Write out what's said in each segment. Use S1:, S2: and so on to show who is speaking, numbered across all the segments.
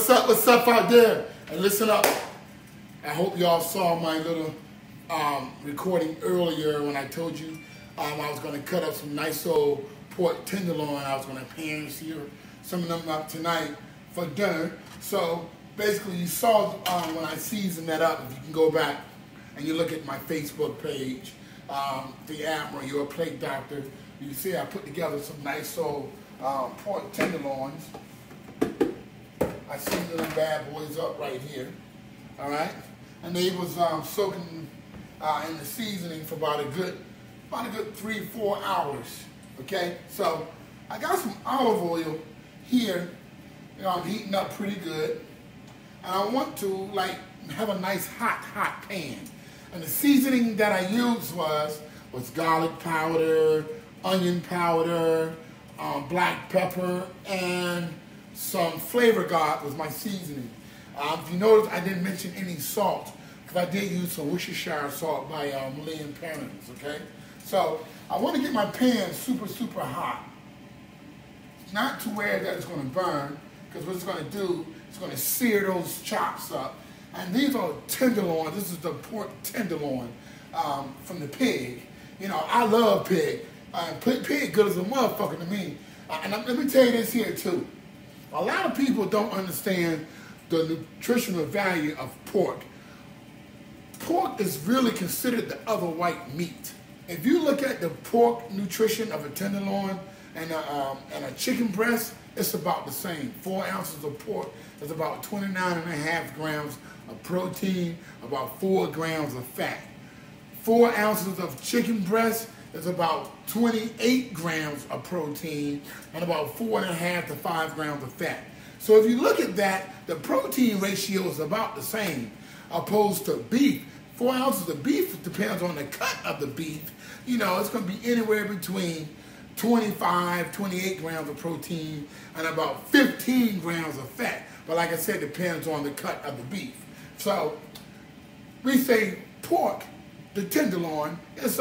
S1: what's up out there? And listen up. I hope y'all saw my little recording earlier when I told you I was going to cut up some nice old pork tenderloin. I was going to pan sear some of them up tonight for dinner. So basically you saw when I seasoned that up, if you can go back and you look at my Facebook page, The Admiral, You're a Plate Doctor, you see I put together some nice old pork tenderloins. I seasoned them bad boys up right here, all right? And they was soaking in the seasoning for about a good 3-4 hours, okay? So I got some olive oil here. You know, I'm heating up pretty good. And I want to like have a nice hot pan. And the seasoning that I used was garlic powder, onion powder, black pepper, and some flavor guard was my seasoning. If you notice, I didn't mention any salt, because I did use some Worcestershire salt by Elaine Parents, okay? So I want to get my pan super hot. Not to where that it's going to burn, because what it's going to do, it's going to sear those chops up. And these are tenderloin. This is the pork tenderloin from the pig. You know, I love pig. Pig good as a motherfucker to me. And let me tell you this here too. A lot of people don't understand the nutritional value of pork. Pork is really considered the other white meat. If you look at the pork nutrition of a tenderloin and a chicken breast, it's about the same. 4 ounces of pork is about 29.5 grams of protein, about 4 grams of fat. 4 ounces of chicken breast is about 28 grams of protein and about 4.5 to 5 grams of fat. So if you look at that, the protein ratio is about the same, opposed to beef. 4 ounces of beef depends on the cut of the beef. You know, it's going to be anywhere between 25, 28 grams of protein and about 15 grams of fat. But like I said, it depends on the cut of the beef. So we say pork, the tenderloin, it's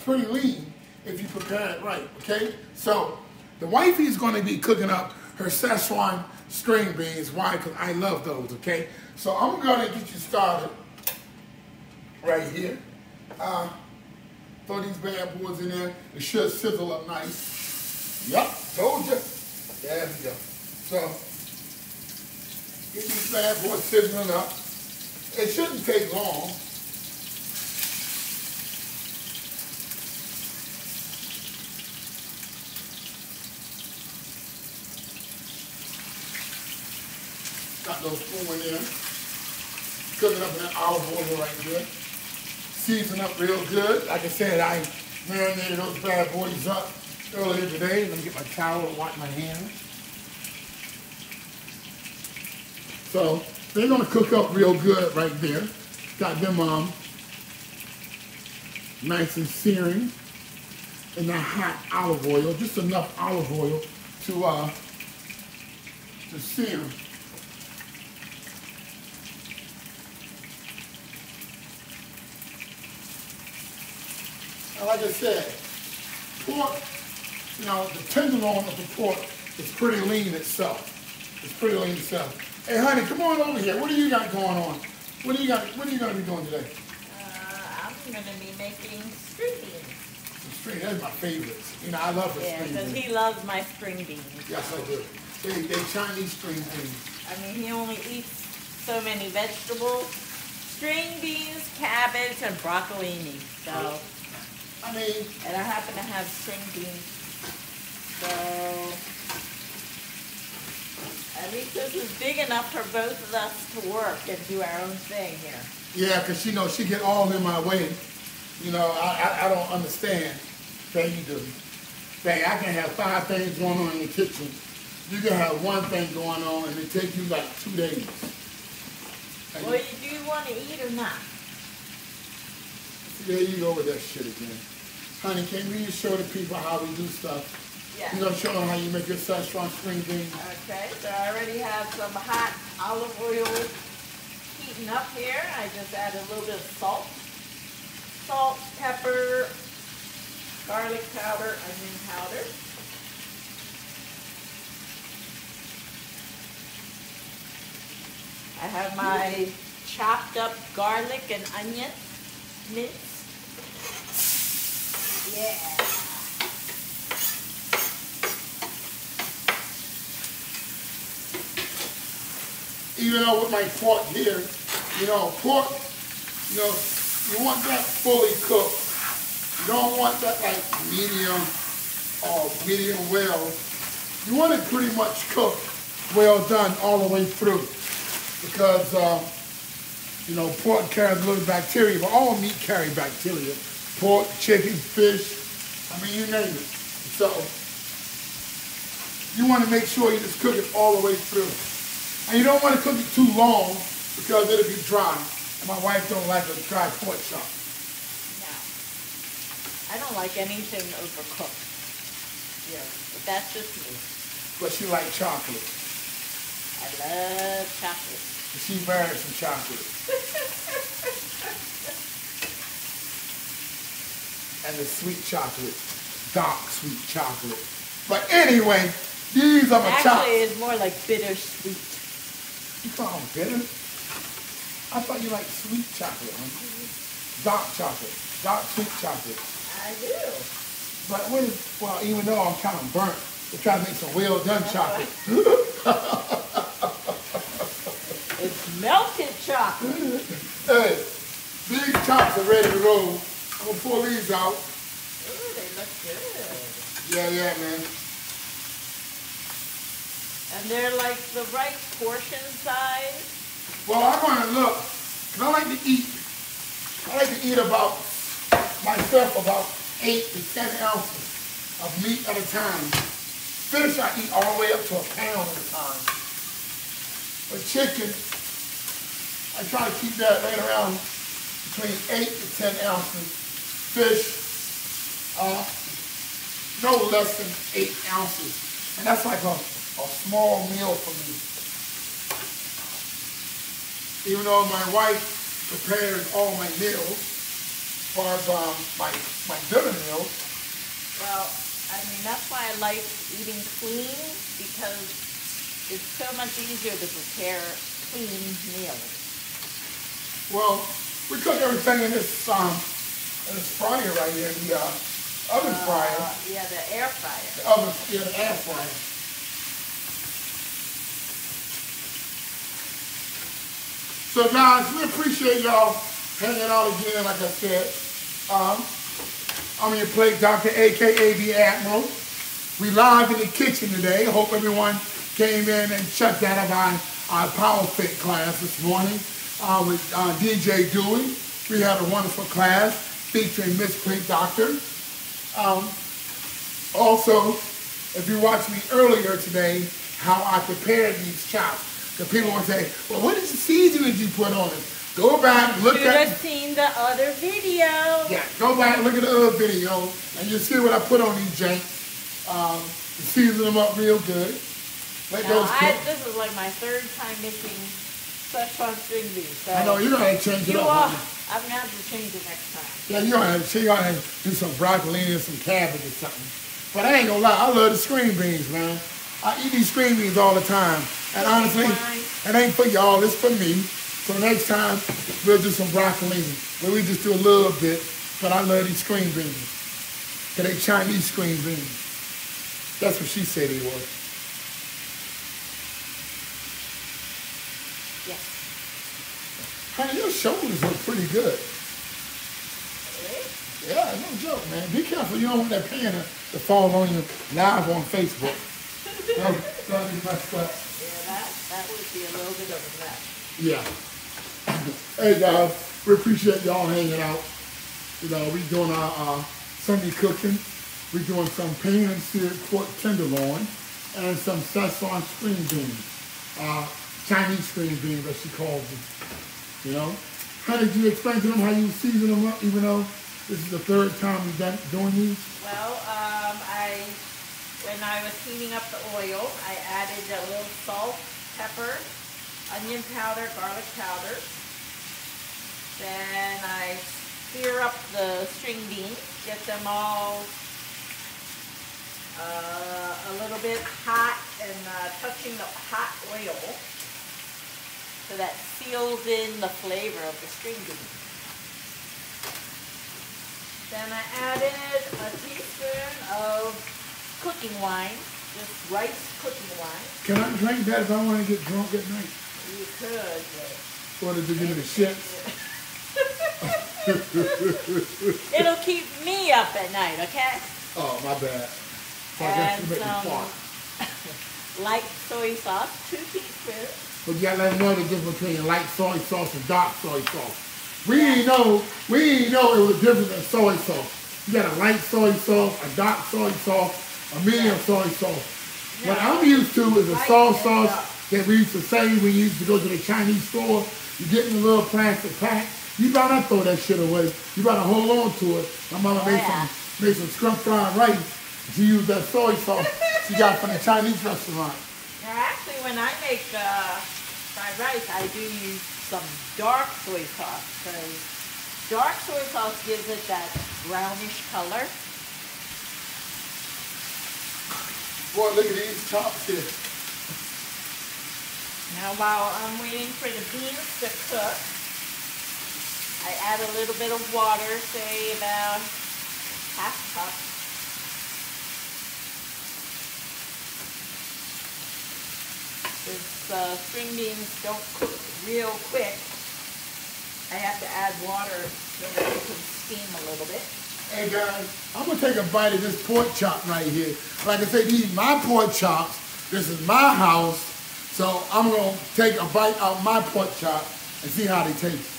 S1: pretty lean if you prepare it right, okay? So the wifey is going to be cooking up her Szechuan string beans. Why? Because I love those, okay? So I'm going to get you started right here. Throw these bad boys in there. It should sizzle up nice. Yup, told you. There we go. So get these bad boys sizzling up. It shouldn't take long. Got those four in there. Cooking up in that olive oil right there. Season up real good. Like I said, I marinated those bad boys up earlier today. Let me get my towel and wipe my hands. So they're gonna cook up real good right there. Got them nice and searing in that hot olive oil. Just enough olive oil to sear. And like I said, pork, you know, the tenderloin of the pork is pretty lean itself. It's pretty lean itself. Hey, honey, come on over here. What do you got going on? What are you going to be doing today?
S2: I'm going to be making string beans.
S1: String, that's my favorites. You know, I love the string beans.
S2: Yeah, because he loves my string beans.
S1: Yes, I do. They Chinese string beans.
S2: I mean, he only eats so many vegetables. String beans, cabbage, and broccolini. So,
S1: I mean,
S2: and I happen to have string beans. So, at least this is big enough for both of us to work and do our own thing here.
S1: Yeah, because, you know, she get all in my way. You know, I don't understand. Say you do. Say, I can have 5 things going on in the kitchen. You can have one thing going on and it take you like 2 days.
S2: Well, do you want to eat or not?
S1: There you go with that shit again. Honey, can you show the people how we do stuff?
S2: Yeah.
S1: You're going to show them how you make your Szechuan string beans?
S2: Okay, so I already have some hot olive oil heating up here. I just added a little bit of salt. Salt, pepper, garlic powder, onion powder. I have my chopped up garlic and onion mince. Yeah.
S1: Even though with my pork here, pork, you want that fully cooked. You don't want that like medium or medium well. You want it pretty much cooked, well done all the way through. Because, pork carries a little bacteria, but all meat carry bacteria. Pork, chicken, fish, you name it. So, you want to make sure you just cook it all the way through. And you don't want to cook it too long because it'll be dry. And my wife don't like a dry pork chop.
S2: No. I don't like anything overcooked. Yeah, but that's just me.
S1: But she likes chocolate.
S2: I love chocolate.
S1: She married some chocolate. And the sweet chocolate. Dark sweet chocolate. But anyway, these are my chocolate.
S2: Actually, it's more like bittersweet.
S1: You call them bitter? I thought you liked sweet chocolate, huh? Dark chocolate. Dark sweet chocolate.
S2: I do.
S1: But even though I'm kind of burnt, we're trying to make some well done chocolate.
S2: It's melted chocolate.
S1: Hey, these chops are ready to roll. I'm going to pull these out.
S2: Ooh, they look good.
S1: Yeah, man.
S2: And they're like the right portion size.
S1: Well, I'm going to look. Cause I like to eat about 8 to 10 ounces of meat at a time. Fish I eat all the way up to a pound at a time. But chicken, I try to keep that right around between 8 to 10 ounces. Fish, no less than 8 ounces. And that's like a small meal for me. Even though my wife prepares all my meals, as far as my dinner meals.
S2: Well, that's why I like eating clean, because it's so much easier to prepare clean meals.
S1: Well, we cook everything in this fryer right here, the oven fryer.
S2: Yeah, the air fryer.
S1: The air fryer. So guys, we appreciate y'all hanging out again, like I said. I'm your plate doctor, aka the Admiral. We live in the kitchen today. Hope everyone came in and checked out our Power Fit class this morning with DJ Dewey. We had a wonderful class featuring Miss Plate Doctor. Also, if you watched me earlier today, how I prepared these chops. Because people will say, well, what is the seasoning you put on it? Go back, look at it.
S2: You have seen the other video.
S1: Yeah, go back, look at the other video, and you'll see what I put on these janks. Season them up real good.
S2: This is like my third time making Szechuan string beans. So
S1: I know, you're going to change it up.
S2: I'm going to have to change it next time.
S1: Yeah, you're going to do some broccoli and some cabbage or something. But I ain't going to lie, I love the string beans, man. I eat these string beans all the time. And honestly, it ain't for y'all, it's for me. So next time, we'll do some broccoli. But we just do a little bit. But I love these string beans. Because they Chinese string beans. That's what she said they were.
S2: Yes.
S1: Honey, your shoulders look pretty good.
S2: Really?
S1: Yeah, no joke, man. Be careful. You don't want that pan to fall on you live on Facebook. That'll be messed up.
S2: Yeah, that would be a little bit of a mess.
S1: Yeah. Hey, guys. We appreciate y'all hanging out. We doing our Sunday cooking. We're doing some pan and seared pork tenderloin and some Szechuan string beans. Chinese string beans, as she calls them. How did you explain to them how you season them up, even though this is the third time we've done doing these?
S2: Well, when I was heating up the oil, I added a little salt, pepper, onion powder, garlic powder. Then I sear up the string beans, get them all a little bit hot and touching the hot oil. So So that seals in the flavor of the string beans. Then I added a teaspoon of cooking wine, just rice cooking wine.
S1: Can I drink that if I want to get drunk at night?
S2: You could, but...
S1: Or did you give me the shits?
S2: It'll keep me up at night, okay?
S1: Oh, my bad.
S2: And some light soy sauce, 2 teaspoons.
S1: But you gotta let them know the difference between light soy sauce and dark soy sauce. We didn't know it was different than soy sauce. You got a light soy sauce, a dark soy sauce, a medium soy sauce.
S2: No,
S1: what I'm used to is a soy sauce that we used to say when we used to go to the Chinese store. You get in a little plastic pack. You better not throw that shit away. You better hold on to it. My mama made some scrum fried rice. She used that soy sauce she got from the Chinese restaurant.
S2: Now, actually, when I make fried rice, I do use some dark soy sauce because dark soy sauce gives it that brownish color.
S1: Boy, look at these chops here.
S2: Now, while I'm waiting for the beans to cook, I add a little bit of water, say about half cup. Since string beans don't cook real quick, I have to add water so that it can steam a little bit.
S1: Hey guys, I'm gonna take a bite of this pork chop right here. Like I said, these are my pork chops. This is my house. So I'm gonna take a bite out of my pork chop and see how they taste.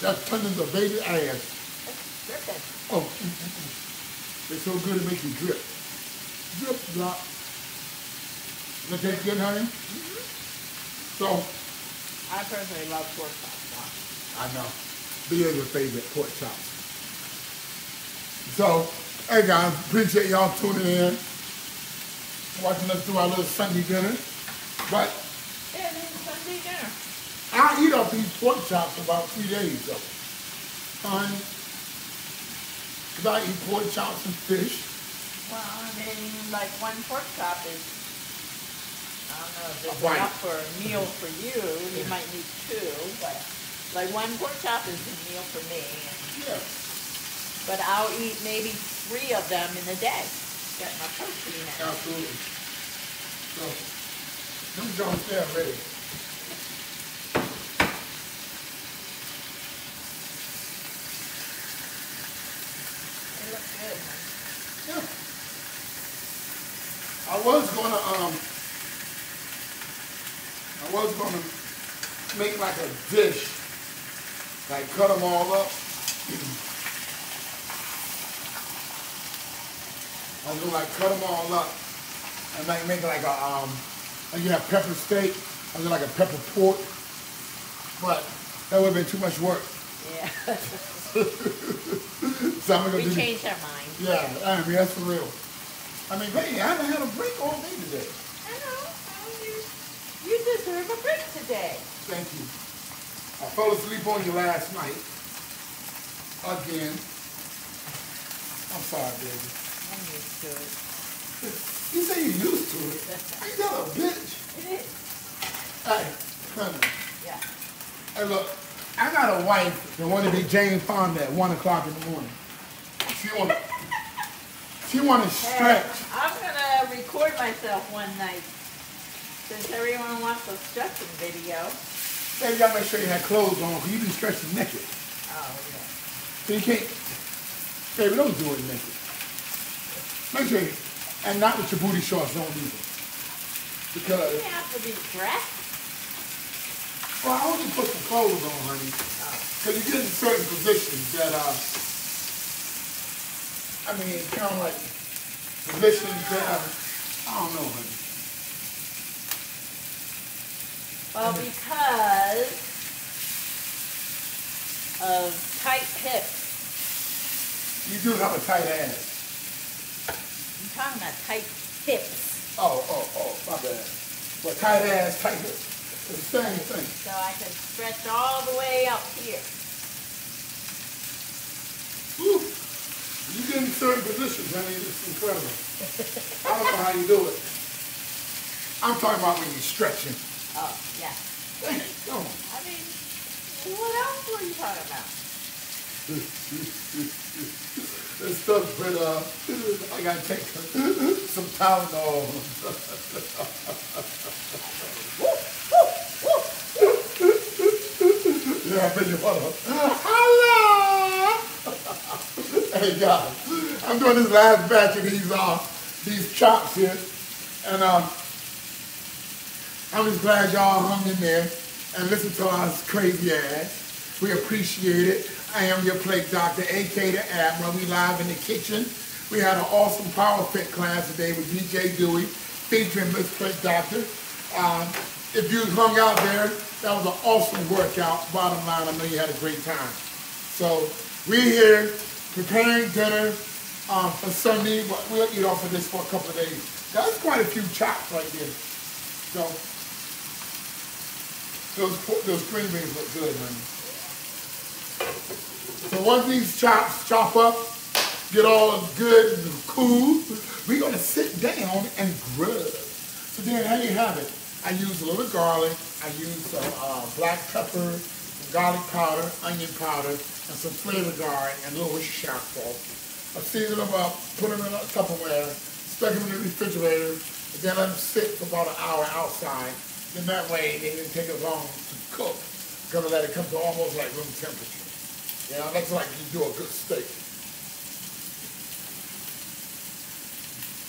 S1: That's turning the baby ass.
S2: Dripping.
S1: Oh, it's so good it makes you drip. Drip, drop. Does that taste good, honey? So,
S2: I personally love pork chops.
S1: I know. These are your favorite pork chops. So, hey guys, appreciate y'all tuning in, watching us do our little Sunday dinner. But
S2: Yeah, this is Sunday dinner.
S1: I'll eat up these pork chops for about 3 days though. Because I eat pork chops and fish.
S2: Well, I mean, like one pork chop is, I don't know if it's
S1: bite.
S2: enough for a meal for you. You might need 2, but like one pork chop is a meal for me.
S1: Yeah.
S2: But I'll eat maybe 3 of them in a day. Get my protein in.
S1: Absolutely. So, them joints there ready.
S2: They look good, huh?
S1: Yeah. I was gonna make like a dish, like cut them all up. I was gonna like cut them all up and like make like a like you have pepper steak, I was like a pepper pork, but that would have been too much work.
S2: Yeah.
S1: So I'm gonna
S2: We changed our mind.
S1: Yeah, I mean that's for real. I mean, baby, I haven't had a break all day today.
S2: I know. You deserve a break today.
S1: Thank you. I fell asleep on you last night. Again. I'm sorry, baby.
S2: I'm used to it.
S1: You say you're used to it. Ain't that a bitch?
S2: It is.
S1: Hey, honey.
S2: Yeah.
S1: Hey, look. I got a wife that want to be Jane Fonda at 1 o'clock in the morning. She want to stretch.
S2: Hey, I'm gonna record myself one night since everyone wants a stretching video.
S1: Baby, you gotta make sure you have clothes on because you be stretching naked.
S2: Oh yeah.
S1: So you can't. Baby, don't do it naked. Make sure you, and not with your booty shorts on either. Because.
S2: You have to be dressed.
S1: Well, I only put some clothes on, honey. Because you get in certain positions that, I mean, kind of like positions that, I don't know, honey.
S2: Well, because of tight hips.
S1: You do have a tight ass.
S2: I'm talking about tight hips.
S1: Oh, my bad. Well, tight ass, tight hips. It's the same thing.
S2: So I can stretch all the way up here.
S1: Woo. in certain positions, I mean, it's incredible. I don't know how you do it. I'm talking about when you're stretching.
S2: Oh, yeah.
S1: Dang, come on.
S2: I mean, what else were you talking about?
S1: This stuff, but I gotta take some Tylenol. Yeah, I bet you wanna. Hello. Hey guys, I'm doing this last batch of these chops here, and I'm just glad y'all hung in there and listened to our crazy ass. We appreciate it. I am your plate doctor, aka the Admiral. We live in the kitchen. We had an awesome Power Fit class today with DJ Dewey, featuring Miss Plate Doctor. If you hung out there, that was an awesome workout. Bottom line, I know you had a great time. So we're here preparing dinner for Sunday. We'll eat off of this for a couple of days. That's quite a few chops right there. So those green beans look good, honey. So once these chops chop up, get all good and cool, we're gonna sit down and grub. So then how you have it? I use a little garlic, I use some black pepper, some garlic powder, onion powder, and some flavor guard, and a little Worcestershire sauce. I season them up, put them in a Tupperware, stuck them in the refrigerator, and then let them sit for about an hour outside. Then that way they didn't take as long to cook. Gonna let it come to almost like room temperature. You know, that's like you do a good steak.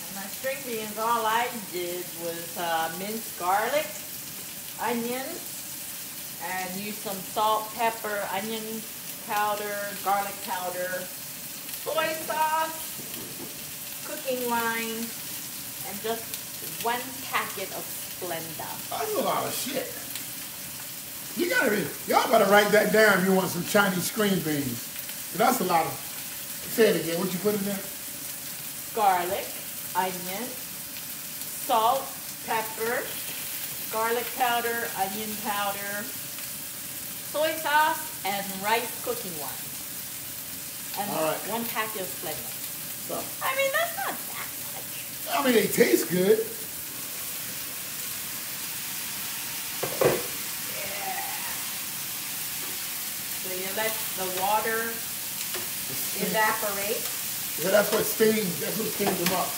S2: And my string beans, all I did was minced garlic, onions, and use some salt, pepper, onion powder, garlic powder, soy sauce, cooking wine, and just 1 packet of Splenda.
S1: That's a lot of shit. Y'all gotta write that down if you want some Chinese green beans. That's a lot of, say it again, what you put in there?
S2: Garlic, onion, salt, pepper, garlic powder, onion powder, soy sauce, and rice cooking wine. And
S1: all right.
S2: 1 packet of Splenda.
S1: So,
S2: I mean, that's not that much.
S1: I mean, they taste good.
S2: So you let the water evaporate.
S1: Yeah, that's what steams them up,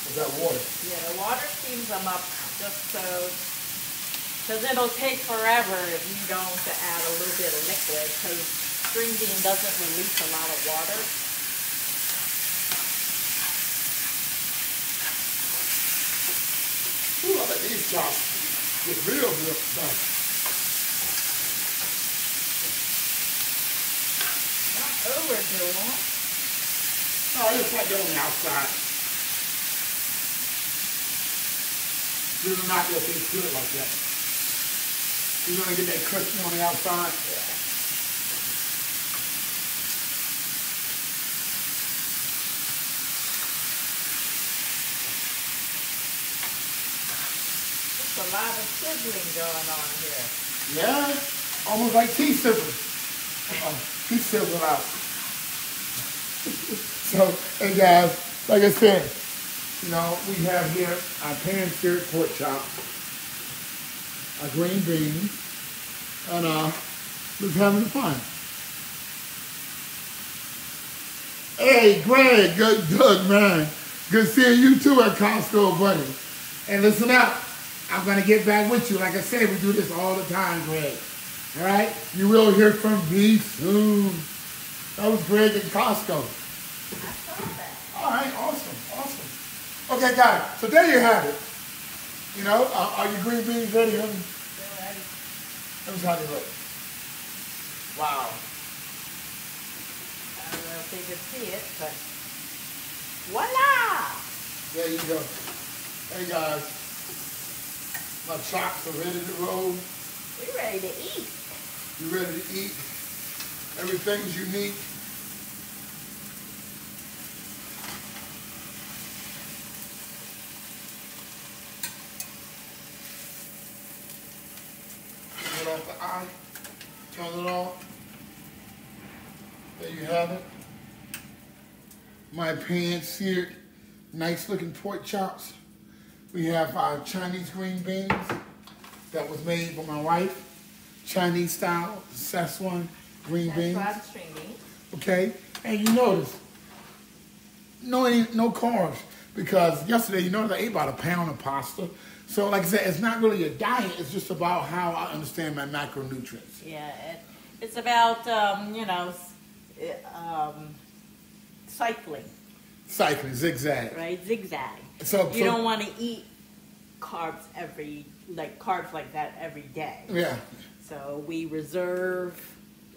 S1: is that water.
S2: Yeah, the water steams them up just so, because it'll take forever if you don't add a little bit of liquid, because string bean doesn't release a lot of water.
S1: Ooh, I bet these chops get real done.
S2: Overdo them.
S1: Oh, it's like they're on the outside. These are not going to taste good like that. You're going to get that crispy on the outside.
S2: Yeah. There's a lot of sizzling going on here.
S1: Yeah, almost like tea sizzling. Tea sizzling out. So, hey guys, like I said, you know, we have here our pan-seared pork chop, our green beans, and just having fun. Hey, Greg, good man. Good seeing you too at Costco, buddy. And listen up, I'm going to get back with you. Like I said, we do this all the time, Greg. All right? You will hear from me soon. That was Greg at Costco. All right, awesome, awesome. Okay, guys, so there you have it. You know, are your green beans ready, honey?
S2: They're ready.
S1: Let me see how they look. Wow.
S2: I don't know if they can see it, but voila!
S1: There you go. Hey, guys. My chops are ready to roll.
S2: We're ready to eat.
S1: You ready to eat? Everything's unique. Get off the eye. Turn it off. There you have it. my pan-seared, nice-looking pork chops. We have our Chinese green beans that was made by my wife. Chinese style, Szechuan green beans.
S2: That's fried string beans.
S1: Okay, and you notice, no carbs, because yesterday, you noticed I ate about a pound of pasta. So like I said, it's not really a diet, it's just about how I understand my macronutrients.
S2: Yeah, it's about, cycling.
S1: Cycling, zigzag.
S2: Right, zigzag.
S1: So
S2: you don't want to eat carbs like that every day.
S1: Yeah.
S2: So we reserve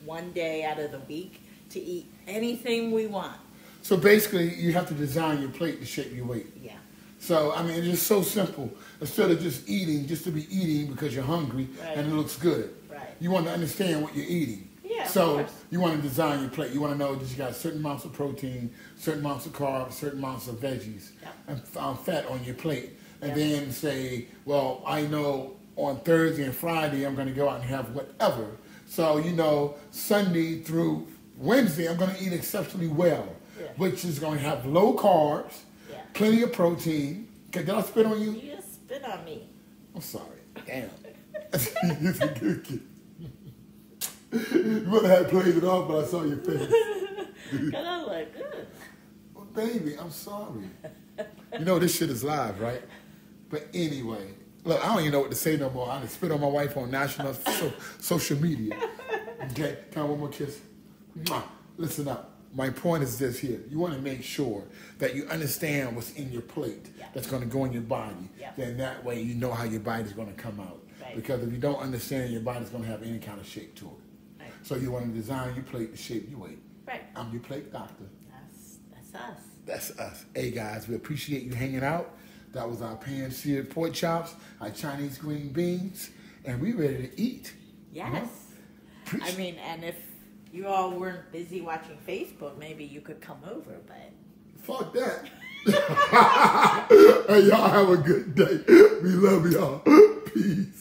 S2: one day out of the week to eat anything we want.
S1: So basically, you have to design your plate to shape your weight.
S2: Yeah.
S1: So, I mean, it's just so simple. Instead of just eating, just to be eating because you're hungry and it looks good.
S2: Right.
S1: You want to understand what you're eating.
S2: Yeah,
S1: so
S2: of course.
S1: You want to design your plate. You want to know that you got certain amounts of protein, certain amounts of carbs, certain amounts of veggies, and fat on your plate. And then say, well, I know on Thursday and Friday I'm going to go out and have whatever. So, Sunday through Wednesday I'm going to eat exceptionally well, which is going to have low carbs, plenty of protein. Okay, did I spit on you?
S2: You just spit on me.
S1: I'm sorry. Damn. You're a good kid. You would have had played it off, but I saw your face.
S2: Because I look good.
S1: Well, baby, I'm sorry. This shit is live, right? But anyway, look, I don't even know what to say no more. I just spit on my wife on national social media. Okay, can I have one more kiss? Mwah. Listen up. My point is this here. You want to make sure that you understand what's in your plate that's going to go in your body. Then that way you know how your body's going to come out.
S2: Right.
S1: Because if you don't understand, your body's going to have any kind of shape to it.
S2: Right.
S1: So you want to design your plate to shape your weight.
S2: Right.
S1: I'm your plate doctor.
S2: That's us.
S1: That's us. Hey guys, we appreciate you hanging out. That was our pan-seared pork chops, our Chinese green beans, and we ready to eat.
S2: Yes. I mean, and if you all weren't busy watching Facebook, maybe you could come over, but...
S1: Fuck that. Hey, y'all have a good day. We love y'all. Peace.